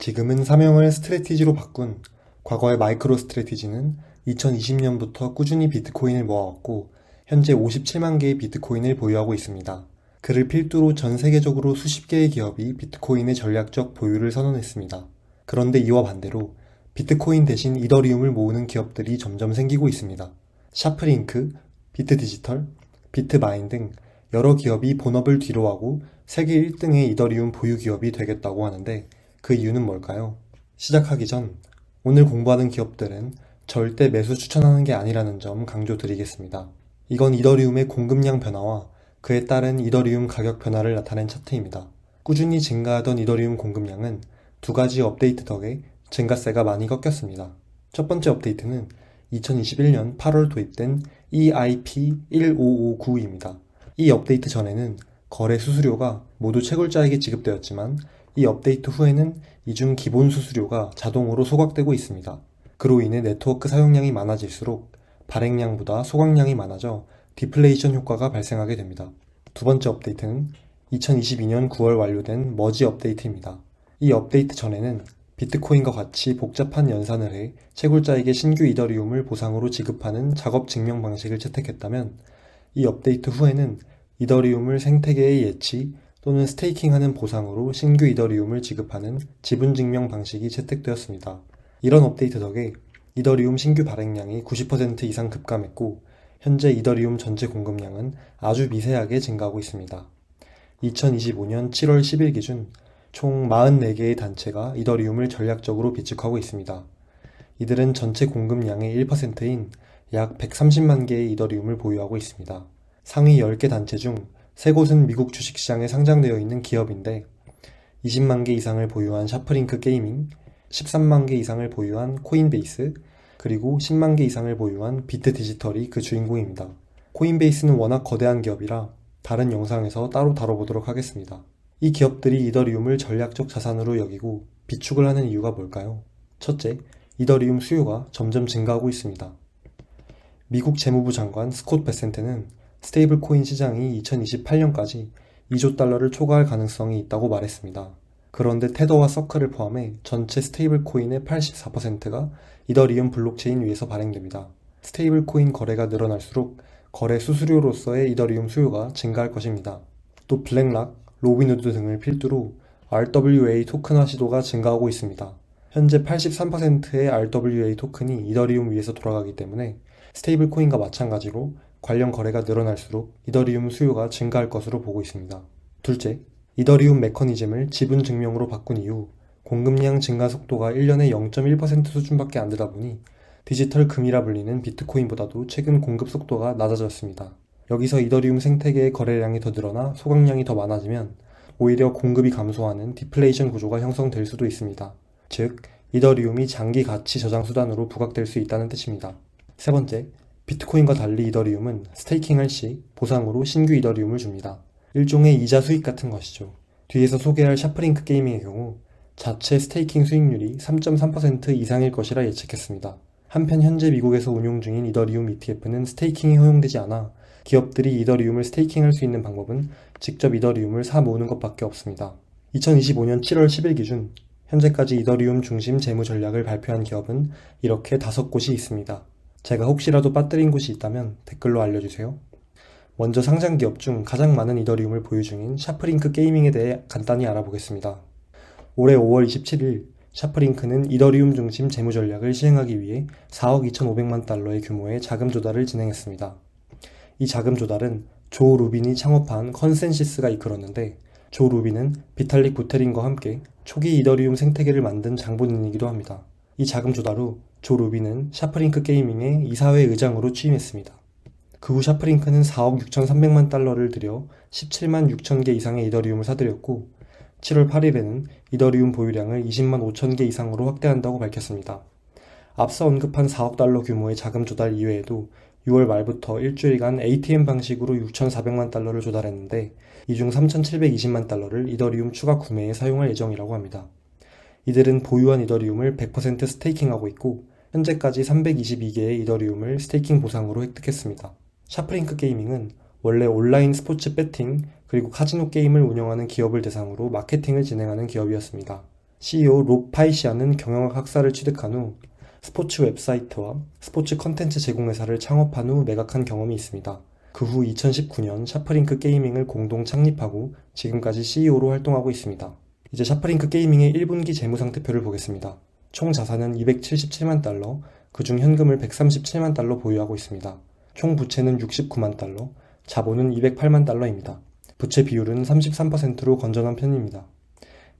지금은 사명을 스트래티지로 바꾼 과거의 마이크로 스트래티지는 2020년부터 꾸준히 비트코인을 모아왔고 현재 57만 개의 비트코인을 보유하고 있습니다. 그를 필두로 전 세계적으로 수십 개의 기업이 비트코인의 전략적 보유를 선언했습니다. 그런데 이와 반대로 비트코인 대신 이더리움을 모으는 기업들이 점점 생기고 있습니다. 샤프링크, 비트디지털, 비트마인 등 여러 기업이 본업을 뒤로하고 세계 1등의 이더리움 보유 기업이 되겠다고 하는데 그 이유는 뭘까요? 시작하기 전 오늘 공부하는 기업들은 절대 매수 추천하는 게 아니라는 점 강조드리겠습니다. 이건 이더리움의 공급량 변화와 그에 따른 이더리움 가격 변화를 나타낸 차트입니다. 꾸준히 증가하던 이더리움 공급량은 두 가지 업데이트 덕에 증가세가 많이 꺾였습니다. 첫 번째 업데이트는 2021년 8월 도입된 EIP15592입니다. 이 업데이트 전에는 거래 수수료가 모두 채굴자에게 지급되었지만 이 업데이트 후에는 이중 기본 수수료가 자동으로 소각되고 있습니다. 그로 인해 네트워크 사용량이 많아질수록 발행량보다 소각량이 많아져 디플레이션 효과가 발생하게 됩니다. 두 번째 업데이트는 2022년 9월 완료된 머지 업데이트입니다. 이 업데이트 전에는 비트코인과 같이 복잡한 연산을 해 채굴자에게 신규 이더리움을 보상으로 지급하는 작업 증명 방식을 채택했다면 이 업데이트 후에는 이더리움을 생태계의 예치 또는 스테이킹하는 보상으로 신규 이더리움을 지급하는 지분 증명 방식이 채택되었습니다. 이런 업데이트 덕에 이더리움 신규 발행량이 90% 이상 급감했고 현재 이더리움 전체 공급량은 아주 미세하게 증가하고 있습니다. 2025년 7월 10일 기준 총 44개의 단체가 이더리움을 전략적으로 비축하고 있습니다. 이들은 전체 공급량의 1%인 약 130만 개의 이더리움을 보유하고 있습니다. 상위 10개 단체 중 3곳은 미국 주식시장에 상장되어 있는 기업인데 20만 개 이상을 보유한 샤프링크 게이밍, 13만 개 이상을 보유한 코인베이스, 그리고 10만 개 이상을 보유한 비트디지털이 그 주인공입니다. 코인베이스는 워낙 거대한 기업이라 다른 영상에서 따로 다뤄보도록 하겠습니다. 이 기업들이 이더리움을 전략적 자산으로 여기고 비축을 하는 이유가 뭘까요? 첫째, 이더리움 수요가 점점 증가하고 있습니다. 미국 재무부 장관 스콧 베센트는 스테이블 코인 시장이 2028년까지 2조 달러를 초과할 가능성이 있다고 말했습니다. 그런데 테더와 서클을 포함해 전체 스테이블 코인의 84%가 이더리움 블록체인 위에서 발행됩니다. 스테이블 코인 거래가 늘어날수록 거래 수수료로서의 이더리움 수요가 증가할 것입니다. 또 블랙락, 로빈후드 등을 필두로 RWA 토큰화 시도가 증가하고 있습니다. 현재 83%의 RWA 토큰이 이더리움 위에서 돌아가기 때문에 스테이블 코인과 마찬가지로 관련 거래가 늘어날수록 이더리움 수요가 증가할 것으로 보고 있습니다. 둘째, 이더리움 메커니즘을 지분 증명으로 바꾼 이후 공급량 증가 속도가 1년에 0.1% 수준밖에 안 되다 보니 디지털 금이라 불리는 비트코인보다도 최근 공급 속도가 낮아졌습니다. 여기서 이더리움 생태계의 거래량이 더 늘어나 소각량이 더 많아지면 오히려 공급이 감소하는 디플레이션 구조가 형성될 수도 있습니다. 즉, 이더리움이 장기 가치 저장 수단으로 부각될 수 있다는 뜻입니다. 세 번째, 비트코인과 달리 이더리움은 스테이킹할 시 보상으로 신규 이더리움을 줍니다. 일종의 이자 수익 같은 것이죠. 뒤에서 소개할 샤프링크 게이밍의 경우 자체 스테이킹 수익률이 3.3% 이상일 것이라 예측했습니다. 한편 현재 미국에서 운용 중인 이더리움 ETF는 스테이킹이 허용되지 않아 기업들이 이더리움을 스테이킹할 수 있는 방법은 직접 이더리움을 사 모으는 것밖에 없습니다. 2025년 7월 10일 기준 현재까지 이더리움 중심 재무 전략을 발표한 기업은 이렇게 5곳이 있습니다. 제가 혹시라도 빠뜨린 곳이 있다면 댓글로 알려주세요. 먼저 상장 기업 중 가장 많은 이더리움을 보유 중인 샤프링크 게이밍에 대해 간단히 알아보겠습니다. 올해 5월 27일 샤프링크는 이더리움 중심 재무 전략을 시행하기 위해 4억 2,500만 달러의 규모의 자금 조달을 진행했습니다. 이 자금 조달은 조 루빈이 창업한 컨센시스가 이끌었는데 조 루빈은 비탈릭 부테린과 함께 초기 이더리움 생태계를 만든 장본인이기도 합니다. 이 자금 조달 후 조 루빈은 샤프링크 게이밍의 이사회 의장으로 취임했습니다. 그 후 샤프링크는 4억 6,300만 달러를 들여 17만 6천 개 이상의 이더리움을 사들였고 7월 8일에는 이더리움 보유량을 20만 5천 개 이상으로 확대한다고 밝혔습니다. 앞서 언급한 4억 달러 규모의 자금 조달 이외에도 6월 말부터 일주일간 ATM 방식으로 6,400만 달러를 조달했는데 이 중 3,720만 달러를 이더리움 추가 구매에 사용할 예정이라고 합니다. 이들은 보유한 이더리움을 100% 스테이킹하고 있고 현재까지 322개의 이더리움을 스테이킹 보상으로 획득했습니다. 샤프링크 게이밍은 원래 온라인 스포츠 배팅 그리고 카지노 게임을 운영하는 기업을 대상으로 마케팅을 진행하는 기업이었습니다. CEO 롭 파이시아는 경영학 학사를 취득한 후 스포츠 웹사이트와 스포츠 컨텐츠 제공회사를 창업한 후 매각한 경험이 있습니다. 그 후 2019년 샤프링크 게이밍을 공동 창립하고 지금까지 CEO로 활동하고 있습니다. 이제 샤프링크 게이밍의 1분기 재무상태표를 보겠습니다. 총 자산은 277만 달러, 그중 현금을 137만 달러 보유하고 있습니다. 총 부채는 69만 달러, 자본은 208만 달러입니다. 부채 비율은 33%로 건전한 편입니다.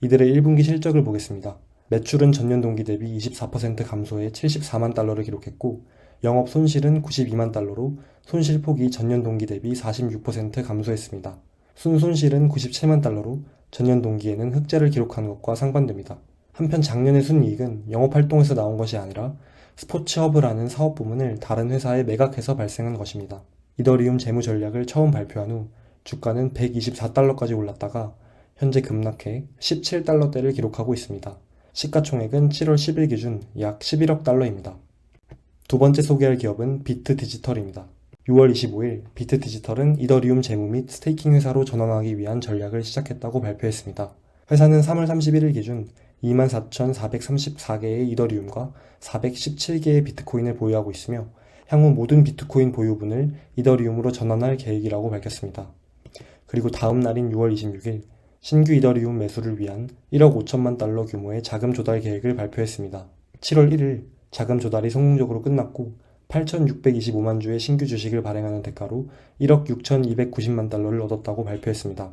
이들의 1분기 실적을 보겠습니다. 매출은 전년 동기 대비 24% 감소해 74만 달러를 기록했고 영업 손실은 92만 달러로 손실폭이 전년 동기 대비 46% 감소했습니다. 순손실은 97만 달러로 전년 동기에는 흑자를 기록한 것과 상반됩니다. 한편 작년의 순이익은 영업활동에서 나온 것이 아니라 스포츠허브라는 사업 부문을 다른 회사에 매각해서 발생한 것입니다. 이더리움 재무 전략을 처음 발표한 후 주가는 124달러까지 올랐다가 현재 급락해 17달러대를 기록하고 있습니다. 시가총액은 7월 10일 기준 약 11억 달러입니다. 두 번째 소개할 기업은 비트 디지털입니다. 6월 25일 비트 디지털은 이더리움 재무 및 스테이킹 회사로 전환하기 위한 전략을 시작했다고 발표했습니다. 회사는 3월 31일 기준 24,434개의 이더리움과 417개의 비트코인을 보유하고 있으며 향후 모든 비트코인 보유분을 이더리움으로 전환할 계획이라고 밝혔습니다. 그리고 다음 날인 6월 26일 신규 이더리움 매수를 위한 1억 5천만 달러 규모의 자금 조달 계획을 발표했습니다. 7월 1일 자금 조달이 성공적으로 끝났고 8,625만 주의 신규 주식을 발행하는 대가로 1억 6,290만 달러를 얻었다고 발표했습니다.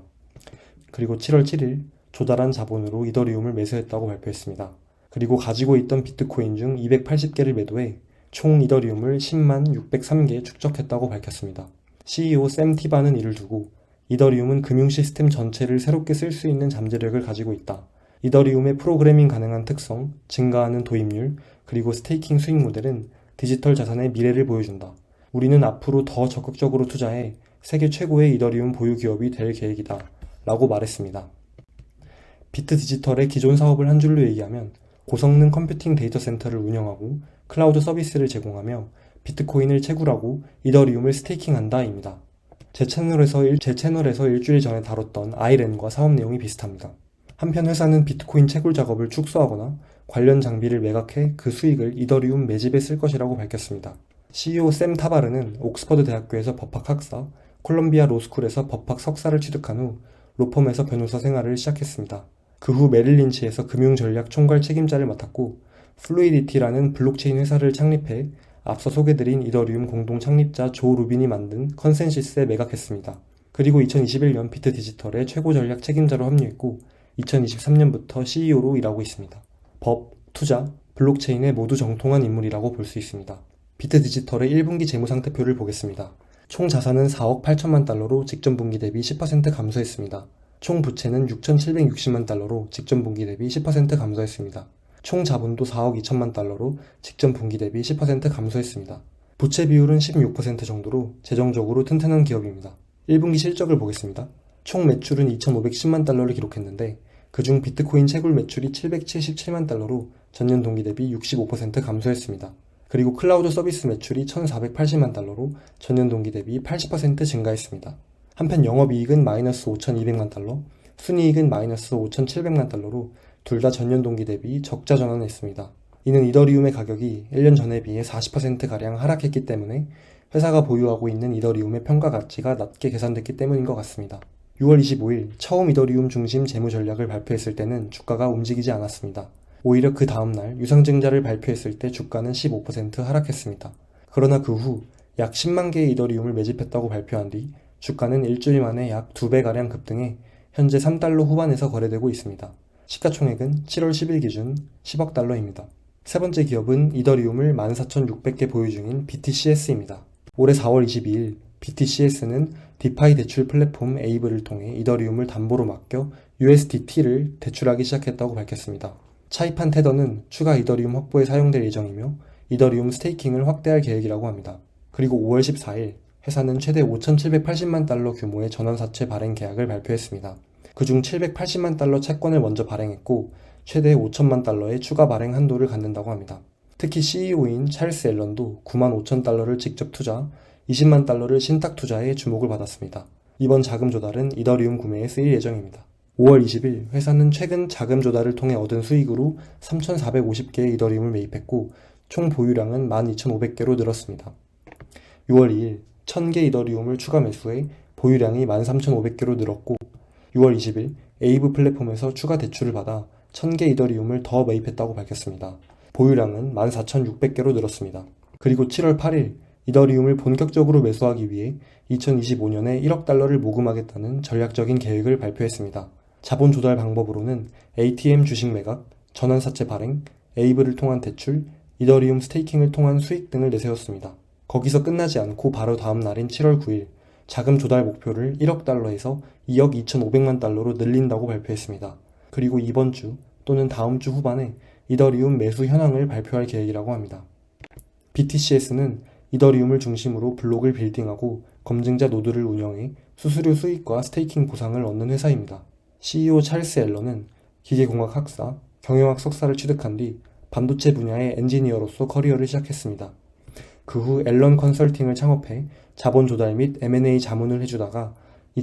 그리고 7월 7일 조달한 자본으로 이더리움을 매수했다고 발표했습니다. 그리고 가지고 있던 비트코인 중 280개를 매도해 총 이더리움을 10만 603개 축적했다고 밝혔습니다. CEO 샘 티바는 이를 두고 이더리움은 금융 시스템 전체를 새롭게 쓸 수 있는 잠재력을 가지고 있다. 이더리움의 프로그래밍 가능한 특성, 증가하는 도입률, 그리고 스테이킹 수익 모델은 디지털 자산의 미래를 보여준다. 우리는 앞으로 더 적극적으로 투자해 세계 최고의 이더리움 보유 기업이 될 계획이다. 라고 말했습니다. 비트 디지털의 기존 사업을 한 줄로 얘기하면 고성능 컴퓨팅 데이터 센터를 운영하고 클라우드 서비스를 제공하며 비트코인을 채굴하고 이더리움을 스테이킹한다 입니다. 제 채널에서 일주일 전에 다뤘던 아이렌과 사업 내용이 비슷합니다. 한편 회사는 비트코인 채굴 작업을 축소하거나 관련 장비를 매각해 그 수익을 이더리움 매집에 쓸 것이라고 밝혔습니다. CEO 샘 타바르는 옥스퍼드 대학교에서 법학 학사, 콜롬비아 로스쿨에서 법학 석사를 취득한 후 로펌에서 변호사 생활을 시작했습니다. 그 후 메릴 린치에서 금융전략 총괄 책임자를 맡았고 플루이디티라는 블록체인 회사를 창립해 앞서 소개드린 이더리움 공동 창립자 조 루빈이 만든 컨센시스에 매각했습니다. 그리고 2021년 비트 디지털의 최고 전략 책임자로 합류했고 2023년부터 CEO로 일하고 있습니다. 법, 투자, 블록체인에 모두 정통한 인물이라고 볼 수 있습니다. 비트 디지털의 1분기 재무상태표를 보겠습니다. 총 자산은 4억 8천만 달러로 직전 분기 대비 10% 감소했습니다. 총 부채는 6,760만 달러로 직전 분기 대비 10% 감소했습니다. 총 자본도 4억 2천만 달러로 직전 분기 대비 10% 감소했습니다. 부채 비율은 16% 정도로 재정적으로 튼튼한 기업입니다. 1분기 실적을 보겠습니다. 총 매출은 2,510만 달러를 기록했는데 그중 비트코인 채굴 매출이 777만 달러로 전년 동기 대비 65% 감소했습니다. 그리고 클라우드 서비스 매출이 1,480만 달러로 전년 동기 대비 80% 증가했습니다. 한편 영업이익은 마이너스 5,200만 달러, 순이익은 마이너스 5,700만 달러로 둘 다 전년 동기 대비 적자 전환했습니다. 이는 이더리움의 가격이 1년 전에 비해 40%가량 하락했기 때문에 회사가 보유하고 있는 이더리움의 평가 가치가 낮게 계산됐기 때문인 것 같습니다. 6월 25일 처음 이더리움 중심 재무 전략을 발표했을 때는 주가가 움직이지 않았습니다. 오히려 그 다음날 유상증자를 발표했을 때 주가는 15% 하락했습니다. 그러나 그 후 약 10만 개의 이더리움을 매집했다고 발표한 뒤 주가는 일주일 만에 약 2배가량 급등해 현재 3달러 후반에서 거래되고 있습니다. 시가총액은 7월 10일 기준 10억 달러입니다. 세 번째 기업은 이더리움을 14,600개 보유 중인 BTCS입니다. 올해 4월 22일 BTCS는 디파이 대출 플랫폼 에이블을 통해 이더리움을 담보로 맡겨 USDT를 대출하기 시작했다고 밝혔습니다. 차입한 테더는 추가 이더리움 확보에 사용될 예정이며 이더리움 스테이킹을 확대할 계획이라고 합니다. 그리고 5월 14일 회사는 최대 5,780만 달러 규모의 전환사채 발행 계약을 발표했습니다. 그중 780만 달러 채권을 먼저 발행했고 최대 5천만 달러의 추가 발행 한도를 갖는다고 합니다. 특히 CEO인 찰스 앨런도 9만 5천 달러를 직접 투자, 20만 달러를 신탁 투자에 주목을 받았습니다. 이번 자금 조달은 이더리움 구매에 쓰일 예정입니다. 5월 20일 회사는 최근 자금 조달을 통해 얻은 수익으로 3,450개의 이더리움을 매입했고 총 보유량은 12,500개로 늘었습니다. 6월 2일 1,000개 이더리움을 추가 매수해 보유량이 13,500개로 늘었고 6월 20일 에이브 플랫폼에서 추가 대출을 받아 1,000개 이더리움을 더 매입했다고 밝혔습니다. 보유량은 14,600개로 늘었습니다. 그리고 7월 8일 이더리움을 본격적으로 매수하기 위해 2025년에 1억 달러를 모금하겠다는 전략적인 계획을 발표했습니다. 자본 조달 방법으로는 ATM 주식 매각, 전환사채 발행, 에이브를 통한 대출, 이더리움 스테이킹을 통한 수익 등을 내세웠습니다. 거기서 끝나지 않고 바로 다음 날인 7월 9일 자금 조달 목표를 1억 달러에서 2억 2,500만 달러로 늘린다고 발표했습니다. 그리고 이번 주 또는 다음 주 후반에 이더리움 매수 현황을 발표할 계획이라고 합니다. BTCS는 이더리움을 중심으로 블록을 빌딩하고 검증자 노드를 운영해 수수료 수익과 스테이킹 보상을 얻는 회사입니다. CEO 찰스 앨런은 기계공학 학사, 경영학 석사를 취득한 뒤 반도체 분야의 엔지니어로서 커리어를 시작했습니다. 그 후 앨런 컨설팅을 창업해 자본 조달 및 M&A 자문을 해주다가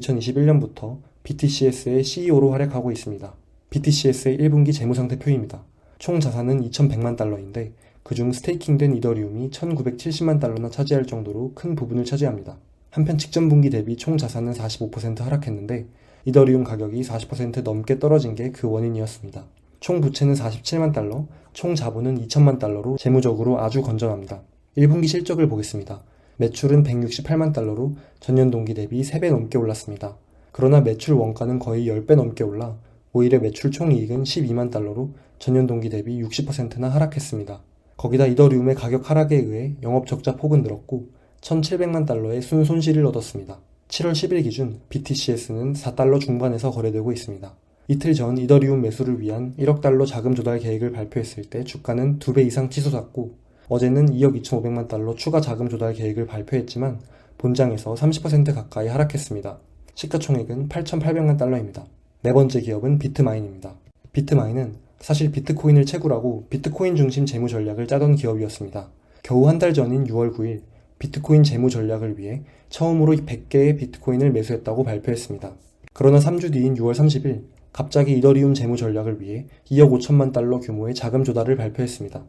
2021년부터 BTCS의 CEO로 활약하고 있습니다. BTCS의 1분기 재무상태표입니다. 총 자산은 2,100만 달러인데 그중 스테이킹된 이더리움이 1,970만 달러나 차지할 정도로 큰 부분을 차지합니다. 한편 직전 분기 대비 총 자산은 45% 하락했는데 이더리움 가격이 40% 넘게 떨어진 게 그 원인이었습니다. 총 부채는 47만 달러, 총 자본은 2천만 달러로 재무적으로 아주 건전합니다. 1분기 실적을 보겠습니다. 매출은 168만 달러로 전년 동기 대비 3배 넘게 올랐습니다. 그러나 매출 원가는 거의 10배 넘게 올라 오히려 매출 총이익은 12만 달러로 전년 동기 대비 60%나 하락했습니다. 거기다 이더리움의 가격 하락에 의해 영업 적자 폭은 늘었고 1,700만 달러의 순손실을 얻었습니다. 7월 10일 기준 BTCS는 4달러 중반에서 거래되고 있습니다. 이틀 전 이더리움 매수를 위한 1억 달러 자금 조달 계획을 발표했을 때 주가는 2배 이상 치솟았고 어제는 2억 2,500만 달러 추가 자금 조달 계획을 발표했지만 본장에서 30% 가까이 하락했습니다. 시가총액은 8,800만 달러입니다. 네 번째 기업은 비트마인입니다. 비트마인은 사실 비트코인을 채굴하고 비트코인 중심 재무 전략을 짜던 기업이었습니다. 겨우 한 달 전인 6월 9일 비트코인 재무 전략을 위해 처음으로 100개의 비트코인을 매수했다고 발표했습니다. 그러나 3주 뒤인 6월 30일 갑자기 이더리움 재무 전략을 위해 2억 5천만 달러 규모의 자금 조달을 발표했습니다.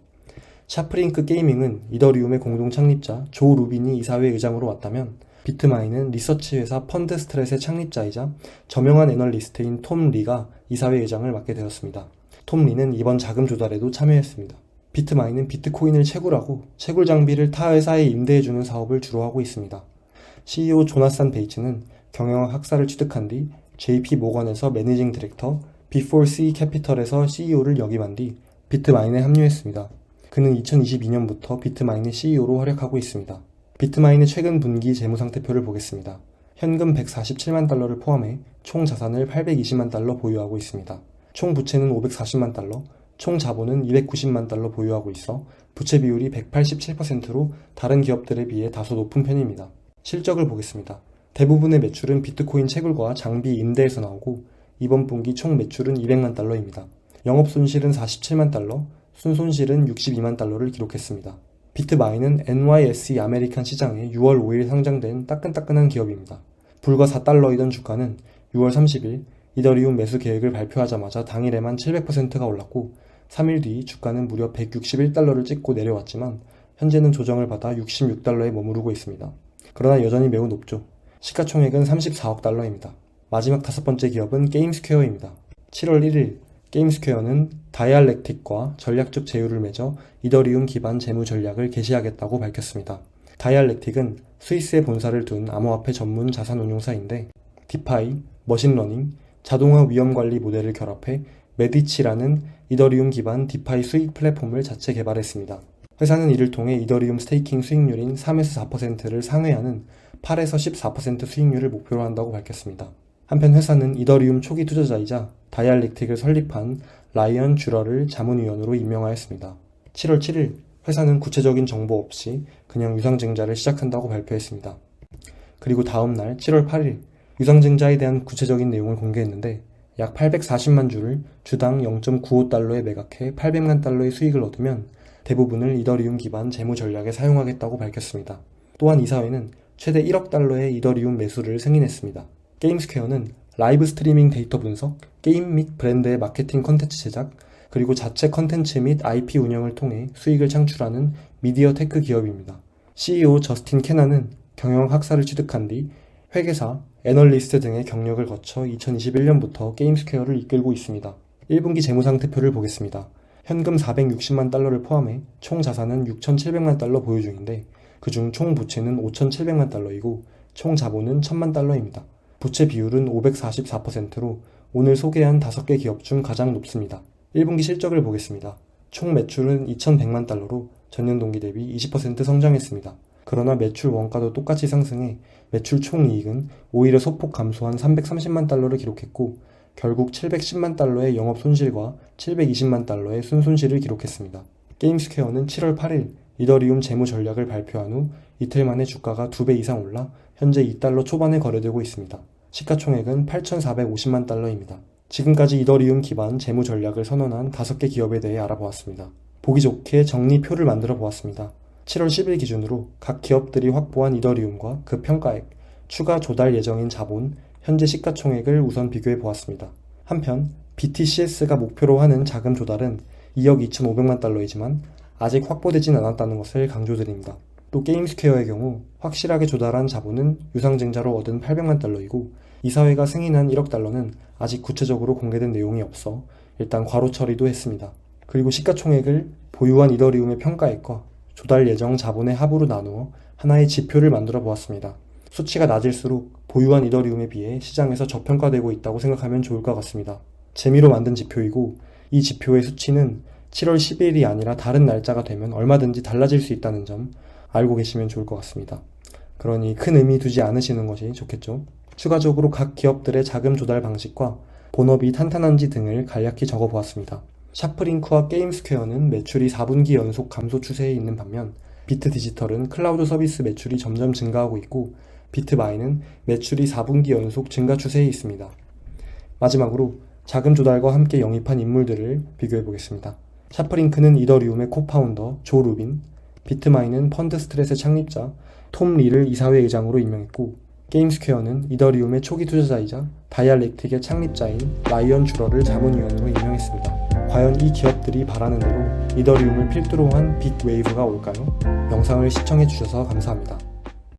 샤프링크 게이밍은 이더리움의 공동 창립자 조 루빈이 이사회 의장으로 왔다면 비트마인은 리서치 회사 펀드스트렛의 창립자이자 저명한 애널리스트인 톰 리가 이사회 의장을 맡게 되었습니다. 톰 리는 이번 자금 조달에도 참여했습니다. 비트마인은 비트코인을 채굴하고 채굴 장비를 타 회사에 임대해주는 사업을 주로 하고 있습니다. CEO 조나산 베이츠는 경영학 학사를 취득한 뒤 JP 모건에서 매니징 디렉터, B4C 캐피털에서 CEO를 역임한 뒤 비트마인에 합류했습니다. 그는 2022년부터 비트마인의 CEO로 활약하고 있습니다. 비트마인의 최근 분기 재무상태표를 보겠습니다. 현금 147만 달러를 포함해 총 자산을 820만 달러 보유하고 있습니다. 총 부채는 540만 달러, 총 자본은 290만 달러 보유하고 있어 부채 비율이 187%로 다른 기업들에 비해 다소 높은 편입니다. 실적을 보겠습니다. 대부분의 매출은 비트코인 채굴과 장비 임대에서 나오고 이번 분기 총 매출은 200만 달러입니다. 영업손실은 47만 달러, 순손실은 62만 달러를 기록했습니다. 비트마인은 NYSE 아메리칸 시장에 6월 5일 상장된 따끈따끈한 기업입니다. 불과 4달러이던 주가는 6월 30일 이더리움 매수 계획을 발표하자마자 당일에만 700%가 올랐고 3일 뒤 주가는 무려 161달러를 찍고 내려왔지만 현재는 조정을 받아 66달러에 머무르고 있습니다. 그러나 여전히 매우 높죠. 시가총액은 34억 달러입니다. 마지막 다섯 번째 기업은 게임스퀘어입니다. 7월 1일 게임스퀘어는 다이알렉틱과 전략적 제휴를 맺어 이더리움 기반 재무 전략을 개시하겠다고 밝혔습니다. 다이알렉틱은 스위스에 본사를 둔 암호화폐 전문 자산운용사인데 디파이, 머신러닝, 자동화 위험관리 모델을 결합해 메디치라는 이더리움 기반 디파이 수익 플랫폼을 자체 개발했습니다. 회사는 이를 통해 이더리움 스테이킹 수익률인 3에서 4%를 상회하는 8에서 14% 수익률을 목표로 한다고 밝혔습니다. 한편 회사는 이더리움 초기 투자자이자 다이알렉틱을 설립한 라이언 쥬러를 자문위원으로 임명하였습니다. 7월 7일 회사는 구체적인 정보 없이 그냥 유상증자를 시작한다고 발표했습니다. 그리고 다음날 7월 8일 유상증자에 대한 구체적인 내용을 공개했는데 약 840만 주를 주당 0.95달러에 매각해 800만 달러의 수익을 얻으면 대부분을 이더리움 기반 재무 전략에 사용하겠다고 밝혔습니다. 또한 이사회는 최대 1억 달러의 이더리움 매수를 승인했습니다. 게임스퀘어는 라이브 스트리밍 데이터 분석, 게임 및 브랜드의 마케팅 컨텐츠 제작, 그리고 자체 컨텐츠 및 IP 운영을 통해 수익을 창출하는 미디어 테크 기업입니다. CEO 저스틴 캐나는 경영 학사를 취득한 뒤 회계사, 애널리스트 등의 경력을 거쳐 2021년부터 게임스퀘어를 이끌고 있습니다. 1분기 재무상태표를 보겠습니다. 현금 460만 달러를 포함해 총 자산은 6,700만 달러 보유 중인데 그중 총 부채는 5,700만 달러이고 총 자본은 1,000만 달러입니다. 부채 비율은 544%로 오늘 소개한 5개 기업 중 가장 높습니다. 1분기 실적을 보겠습니다. 총 매출은 2,100만 달러로 전년 동기 대비 20% 성장했습니다. 그러나 매출 원가도 똑같이 상승해 매출 총이익은 오히려 소폭 감소한 330만 달러를 기록했고 결국 710만 달러의 영업 손실과 720만 달러의 순손실을 기록했습니다. 게임스퀘어는 7월 8일 이더리움 재무 전략을 발표한 후 이틀 만에 주가가 2배 이상 올라 현재 2달러 초반에 거래되고 있습니다. 시가총액은 8,450만 달러입니다. 지금까지 이더리움 기반 재무 전략을 선언한 5개 기업에 대해 알아보았습니다. 보기 좋게 정리표를 만들어 보았습니다. 7월 10일 기준으로 각 기업들이 확보한 이더리움과 그 평가액, 추가 조달 예정인 자본, 현재 시가총액을 우선 비교해 보았습니다. 한편 BTCS가 목표로 하는 자금 조달은 2억 2,500만 달러이지만 아직 확보되진 않았다는 것을 강조드립니다. 또 게임스퀘어의 경우 확실하게 조달한 자본은 유상증자로 얻은 800만 달러이고 이사회가 승인한 1억 달러는 아직 구체적으로 공개된 내용이 없어 일단 괄호 처리도 했습니다. 그리고 시가총액을 보유한 이더리움의 평가액과 조달 예정 자본의 합으로 나누어 하나의 지표를 만들어 보았습니다. 수치가 낮을수록 보유한 이더리움에 비해 시장에서 저평가되고 있다고 생각하면 좋을 것 같습니다. 재미로 만든 지표이고 이 지표의 수치는 7월 10일이 아니라 다른 날짜가 되면 얼마든지 달라질 수 있다는 점 알고 계시면 좋을 것 같습니다. 그러니 큰 의미 두지 않으시는 것이 좋겠죠. 추가적으로 각 기업들의 자금 조달 방식과 본업이 탄탄한지 등을 간략히 적어보았습니다. 샤프링크와 게임스퀘어는 매출이 4분기 연속 감소 추세에 있는 반면 비트디지털은 클라우드 서비스 매출이 점점 증가하고 있고 비트마인은 매출이 4분기 연속 증가 추세에 있습니다. 마지막으로 자금 조달과 함께 영입한 인물들을 비교해 보겠습니다. 샤프링크는 이더리움의 코파운더 조 루빈, 비트마인은 펀드스트렛의 창립자 톰 리를 이사회 의장으로 임명했고 게임스퀘어는 이더리움의 초기 투자자이자 다이알렉틱의 창립자인 라이언 주러를 자문위원으로 임명했습니다. 과연 이 기업들이 바라는 대로 이더리움을 필두로 한 빅 웨이브가 올까요? 영상을 시청해 주셔서 감사합니다.